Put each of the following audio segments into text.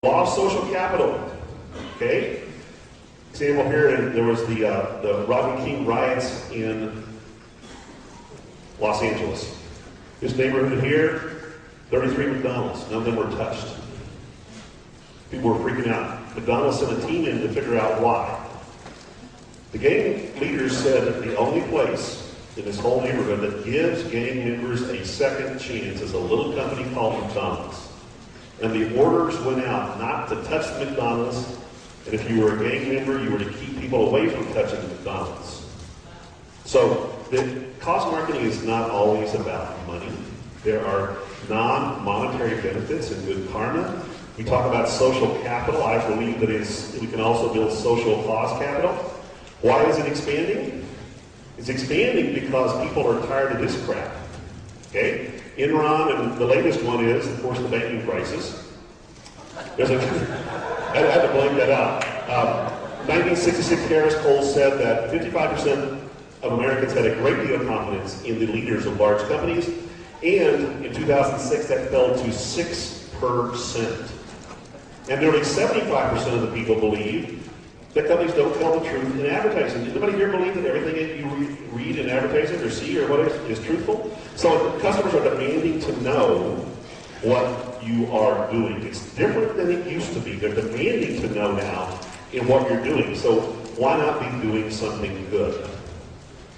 Law of social capital. Okay? Example here, and there was the Rodney King riots in Los Angeles. This neighborhood here, 33 McDonald's. None of them were touched. People were freaking out. McDonald's sent a team in to figure out why. The gang leaders said that the only place in this whole neighborhood that gives gang members a second chance is a little company called McDonald's. And the orders went out not to touch the McDonald's, and if you were a gang member, you were to keep people away from touching the McDonald's. So the cost marketing is not always about money. There are non-monetary benefits and good karma. We talk about social capital. I believe that we can also build social cost capital. Why is it expanding? It's expanding because people are tired of this crap. Okay? Enron, and the latest one is, of course, the banking crisis. I had to blame that out. 1966, Harris Cole said that 55% of Americans had a great deal of confidence in the leaders of large companies, and in 2006, that fell to 6%. And nearly 75% of the people believe that companies don't tell the truth in advertising. Does anybody here believe that everything that you read in advertising or see or whatever is truthful? So customers are demanding to know what you are doing. It's different than it used to be. They're demanding to know now in what you're doing. So why not be doing something good?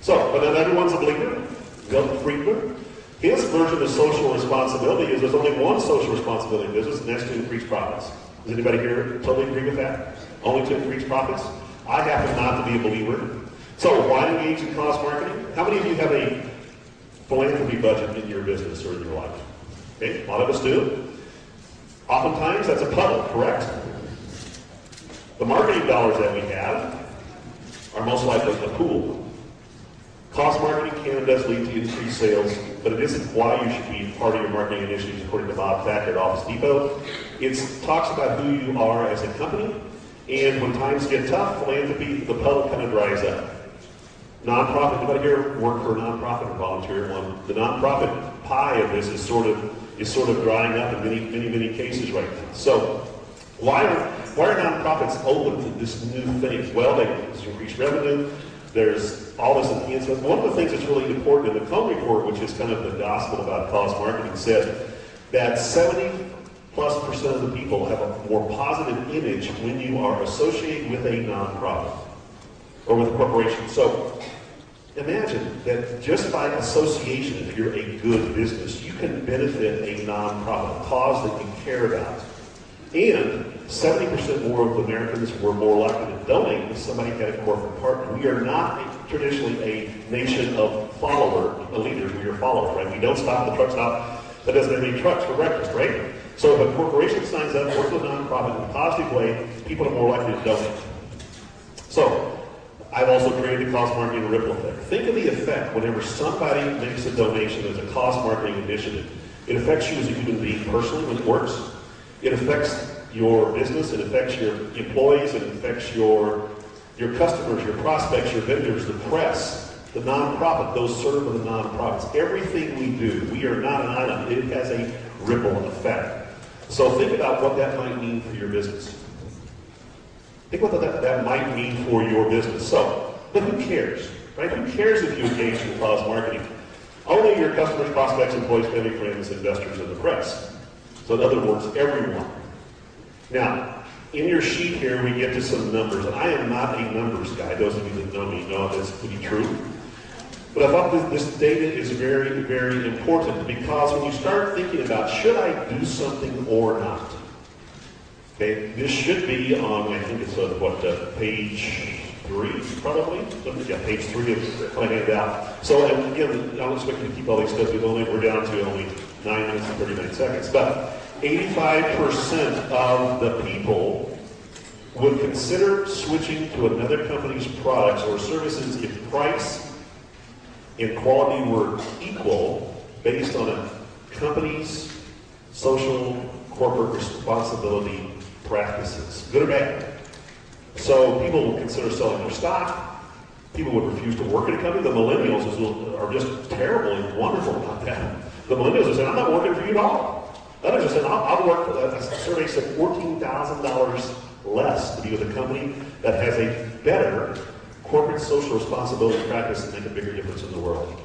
So, but not everyone's a believer. Milton Friedman, his version of social responsibility is there's only one social responsibility in business, and that's to increase profits. Does anybody here totally agree with that? Only to increase profits? I happen not to be a believer. So why engage in cost marketing? How many of you have a philanthropy budget in your business or in your life? Okay, a lot of us do. Oftentimes that's a puddle, correct? The marketing dollars that we have are most likely a pool. Cost marketing can and does lead to increased sales, but it isn't why you should be part of your marketing initiatives, according to Bob Thacker at Office Depot. It talks about who you are as a company, and when times get tough, philanthropy, the puddle kind of dries up. Nonprofit, anybody here work for a nonprofit or volunteer at one? The nonprofit pie of this is sort of drying up in many cases right now. So why are nonprofits open to this new thing? Well, there's increased revenue. There's all this enhancement. One of the things that's really important in the Cone Report, which is kind of the gospel about cost marketing, said that 70+% of the people have a more positive image when you are associated with a nonprofit or with a corporation. So imagine that just by association, if you're a good business, you can benefit a nonprofit, a cause that you care about. And 70% more of Americans were more likely to donate if somebody had a corporate partner. We are not traditionally a nation of leaders. We are followers, right? We don't stop at the truck stop that doesn't have any trucks for breakfast, right? So if a corporation signs up, works with a nonprofit in a positive way, people are more likely to donate. So I've also created the cost marketing ripple effect. Think of the effect whenever somebody makes a donation as a cost marketing initiative. It affects you as a human being personally when it works. It affects your business, it affects your employees, it affects your customers, your prospects, your vendors, the press, the nonprofit, those serve with the nonprofits. Everything we do, we are not an island. It has a ripple effect. So think about what that might mean for your business. Think what that might mean for your business. So, but who cares, right? Who cares if you engage in cost marketing? Only your customers, prospects, employees, family, friends, investors, and the press. So in other words, everyone. Now, in your sheet here, we get to some numbers. And I am not a numbers guy. Those of you that know me know this to be true. But I thought that this data is very, very important because when you start thinking about, should I do something or not? Okay, this should be on, I think it's page 3, probably? Yeah, page 3 of my handout. So, and again, I don't expect you to keep all these steps. We're down to only 9 minutes and 39 seconds. But 85% of the people would consider switching to another company's products or services if price and quality were equal based on a company's social corporate responsibility practices, good or bad. So people will consider selling their stock. People would refuse to work at a company. The millennials are just terrible and wonderful about that. The millennials are saying, I'm not working for you at all. Others are saying, I'll work for that. A survey said $14,000 less to be with a company that has a better corporate social responsibility practice that make a bigger difference in the world.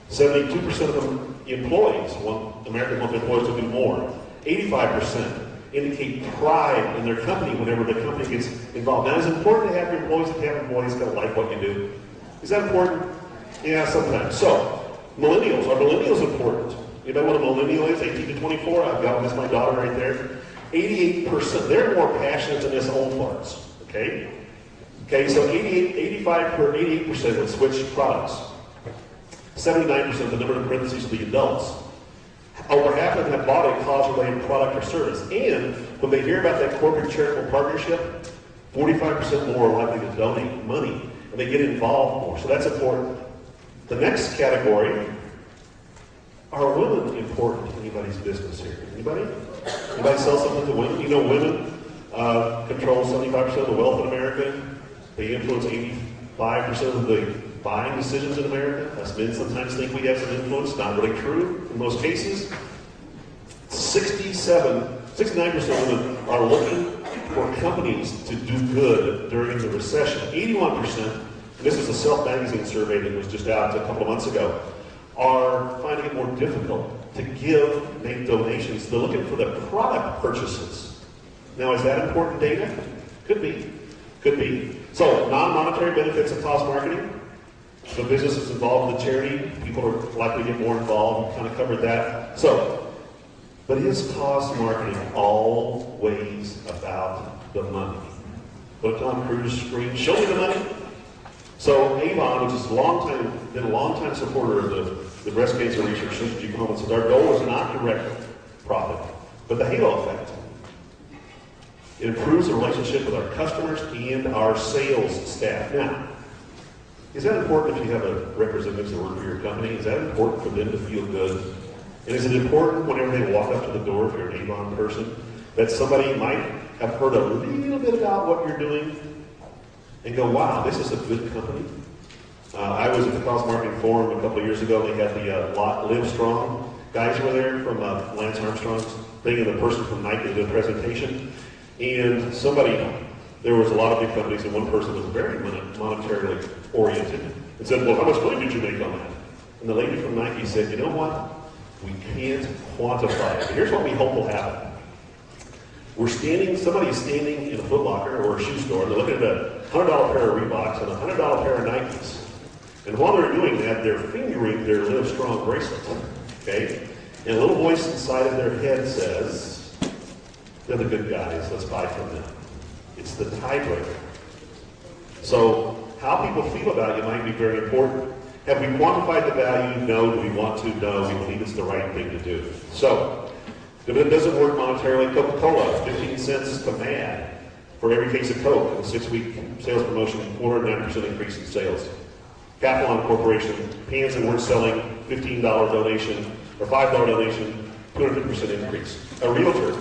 72% of them employees want American employees to do more. 85% indicate pride in their company whenever the company gets involved. Now, is it important to have your employees that have employees that like what you do? Is that important? Yeah, sometimes. So, millennials. Are millennials important? Anybody know what a millennial is? 18 to 24? I've got this, my daughter right there. 88%. They're more passionate than us old farts. Okay? Okay, so 88% would switch products. 79%, the number in parentheses, of the adults. Over half of them have bought a cause-related product or service. And when they hear about that corporate charitable partnership, 45% more are likely to donate money, and they get involved more. So that's important. The next category, are women important to anybody's business here? Anybody? Anybody sell something to women? You know women control 75% of the wealth in America. They influence 85% of the buying decisions in America. Us men sometimes think we have some influence. Not really true in most cases. 69% of women are looking for companies to do good during the recession. 81%, and this is a Self Magazine survey that was just out a couple of months ago, are finding it more difficult to make donations. They're looking for the product purchases. Now, is that important data? Could be. Could be. So, non-monetary benefits of cost marketing. So businesses involved with charity, people are likely to get more involved. We kind of covered that. So, but is cost marketing always about the money? Put Tom Cruise screen, show me the money. So Avon, which is been a long-time supporter of the breast cancer research institute, said our goal is not direct profit, but the halo effect. It improves the relationship with our customers and our sales staff. Now, is that important if you have a representative that work for your company? Is that important for them to feel good? And is it important whenever they walk up to the door, if you're an Avon person, that somebody might have heard a little bit about what you're doing and go, wow, this is a good company? I was at the Cost Marketing Forum a couple of years ago. They had the Live Strong guys were there from Lance Armstrong's thing, and the person from Nike did a presentation. And there was a lot of big companies, and one person was very monetarily oriented and said, well, how much money did you make on that? And the lady from Nike said, you know what? We can't quantify it. Here's what we hope will happen. Somebody's standing in a Foot Locker or a shoe store, and they're looking at a $100 pair of Reeboks and a $100 pair of Nikes. And while they're doing that, they're fingering their Live Strong bracelet. Okay? And a little voice inside of their head says, they're the good guys, let's buy from them. It's the tiebreaker. So how people feel about you might be very important. Have we quantified the value? No. Do we want to? No. We believe it's the right thing to do. So, if it doesn't work monetarily, Coca-Cola, 15 cents to mad for every case of Coke. In a 6-week sales promotion, 490% increase in sales. Capilon Corporation, pans that weren't selling, $15 donation, or $5 donation, 250% increase. A realtor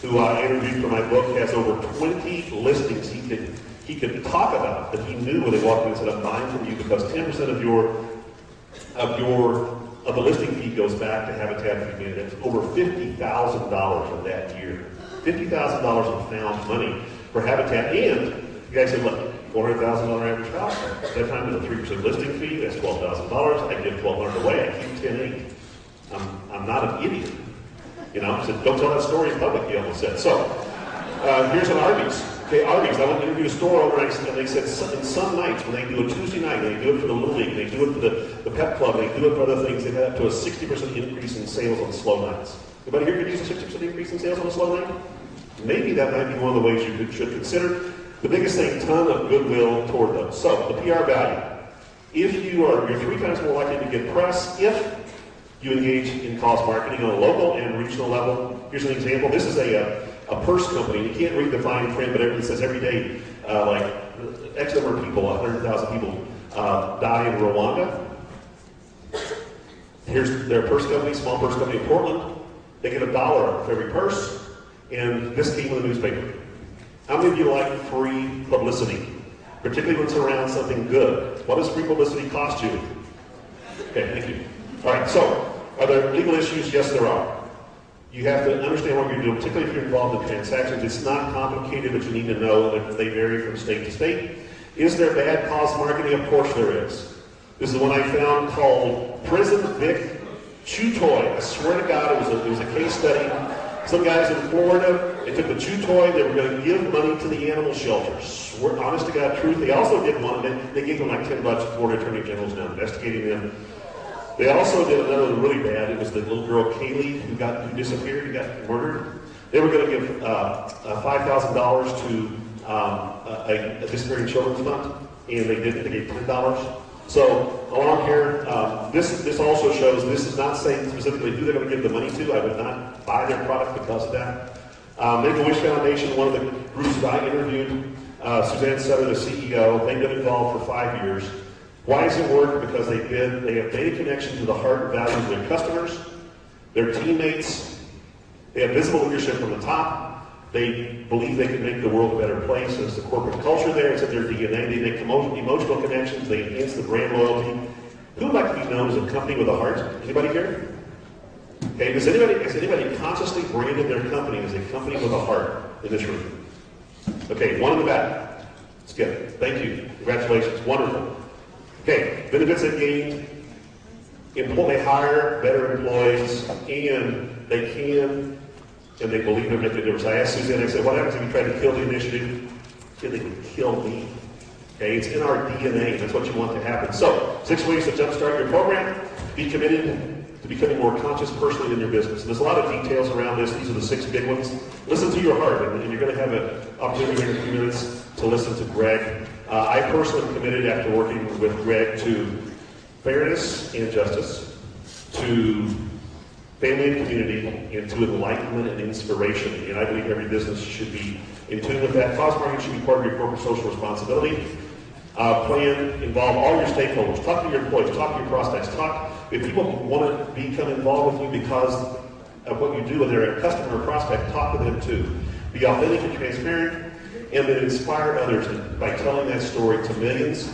who I interviewed for my book has over 20 listings he could talk about that he knew when they walked in and said, I'm buying from you because 10% of the listing fee goes back to Habitat for Humanity. It's over $50,000 in that year. $50,000 of found money for Habitat. And the guy said, look, $400,000 average house. At that time, with a 3% listing fee, that's $12,000. I give $1,200 away. I keep $10,800. I'm not an idiot. You know, I said, don't tell that story in public, he almost said. So, here's an Arby's. Okay, Arby's, I went to interview a store owner, and they said in some nights, when they do a Tuesday night, they do it for the Little League, they do it for the Pep Club, they do it for other things, they've had up to a 60% increase in sales on slow nights. Anybody here could use a 60% increase in sales on a slow night? Maybe that might be one of the ways you should consider. The biggest thing, ton of goodwill toward them. So, the PR value. You're 3 times more likely to get press if you engage in cost marketing on a local and regional level. Here's an example. This is a purse company. You can't read the fine print, but it says every day, like X number of people, 100,000 people die in Rwanda. Here's their purse company, small purse company in Portland. They get $1 for every purse, and this came in the newspaper. How many of you like free publicity, particularly when it's around something good? What does free publicity cost you? Okay, thank you. All right, so are there legal issues? Yes, there are. You have to understand what you're doing, particularly if you're involved in transactions. It's not complicated, but you need to know that they vary from state to state. Is there bad cause marketing? Of course there is. This is the one I found called Prison Vic Chew Toy. I swear to God, it was a case study. Some guys in Florida, they took the chew toy, they were going to give money to the animal shelters. Honest to God truth. They also did one, they gave them like $10. Florida Attorney General's now investigating them. They also did another one really bad. It was the little girl Kaylee who disappeared, who got murdered. They were going to give $5,000 to a disappearing children's fund, and they didn't. They gave $10. So along here, this also shows, this is not saying specifically who they're going to give the money to. I would not buy their product because of that. Make-A-Wish Foundation, one of the groups that I interviewed, Suzanne Sutter, the CEO, they've been involved for 5 years. Why does it work? Because they have made a connection to the heart and values of their customers, their teammates. They have visible leadership from the top. They believe they can make the world a better place. There's the corporate culture there. It's in their DNA. They make emotional connections. They enhance the brand loyalty. Who would like to be known as a company with a heart? Anybody here? Okay, has anybody consciously branded their company as a company with a heart in this room? Okay, one in the back. That's good. Thank you. Congratulations. Wonderful. Okay, benefits they gained. They hire better employees, and they can, and they believe they're making a difference. I asked Suzanne, I said, what happens if you try to kill the initiative? They would kill me. Okay, it's in our DNA. That's what you want to happen. So, 6 ways to jumpstart your program. Be committed to becoming more conscious personally in your business. And there's a lot of details around this. These are the 6 big ones. Listen to your heart, and you're going to have an opportunity in a few minutes to listen to Greg. I personally am committed, after working with Greg, to fairness and justice, to family and community, and to enlightenment and inspiration. And I believe every business should be in tune with that. Cause marketing should be part of your corporate social responsibility. Plan, involve all your stakeholders. Talk to your employees, talk to your prospects. If people want to become involved with you because of what you do, whether they're a customer or prospect, talk to them too. Be authentic and transparent, and then inspire others by telling that story to millions.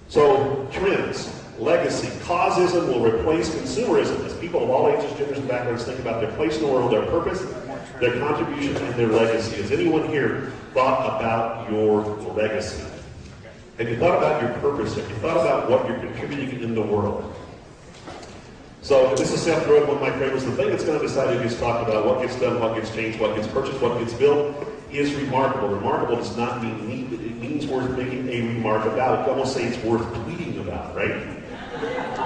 So, trends, legacy, causism will replace consumerism as people of all ages, genders, and backgrounds think about their place in the world, their purpose, their contribution, and their legacy. Has anyone here thought about your legacy? Have you thought about your purpose? Have you thought about what you're contributing in the world? So this is Seth Road, one of my favorites. The thing that's going to decide who gets talked about, what gets done, what gets changed, what gets purchased, what gets built, is remarkable. Remarkable does not mean neat. It means worth making a remark about. You can almost say it's worth tweeting about, right?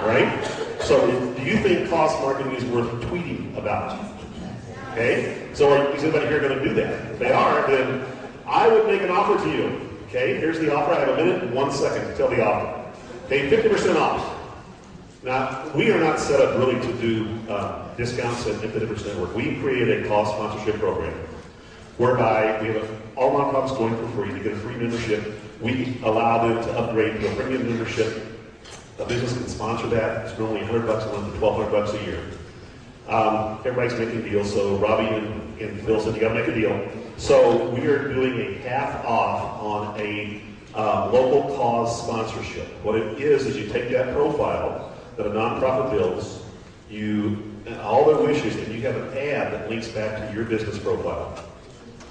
Right? So do you think cost marketing is worth tweeting about? Okay? So is anybody here going to do that? If they are, then I would make an offer to you. Okay? Here's the offer. I have a minute and 1 second to tell the offer. Okay? 50% off. Now, we are not set up really to do discounts at the Difference Network. We created a cost sponsorship program whereby we have all nonprofits going for free to get a free membership. We allow them to upgrade to a premium membership. A business can sponsor that. It's normally $100 a month to $1,200 a year. Everybody's making deals, so Robbie and Phil said, you got to make a deal. So we are doing a half off on a local cause sponsorship. What it is you take that profile that a nonprofit builds, all their wishes, and you have an ad that links back to your business profile.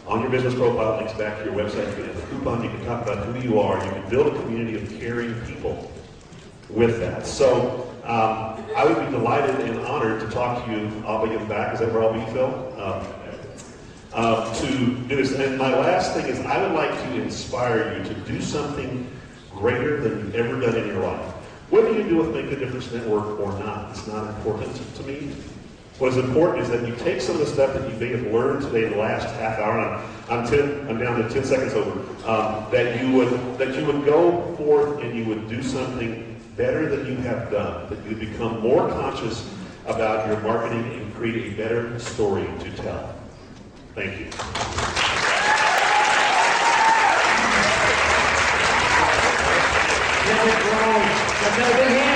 On your business profile, it links back to your website. You can have a coupon, you can talk about who you are, you can build a community of caring people with that. So I would be delighted and honored to talk to you. I'll be in the back. Is that where I'll be, Phil? To do this. And my last thing is I would like to inspire you to do something greater than you've ever done in your life. Whether you do with Make a Difference Network or not, it's not important to me. What is important is that you take some of the stuff that you may have learned today in the last half hour, and I'm down to 10 seconds over, that you would go forth and you would do something better than you have done, that you become more conscious about your marketing and create a better story to tell. Thank you. Let's have a big hand.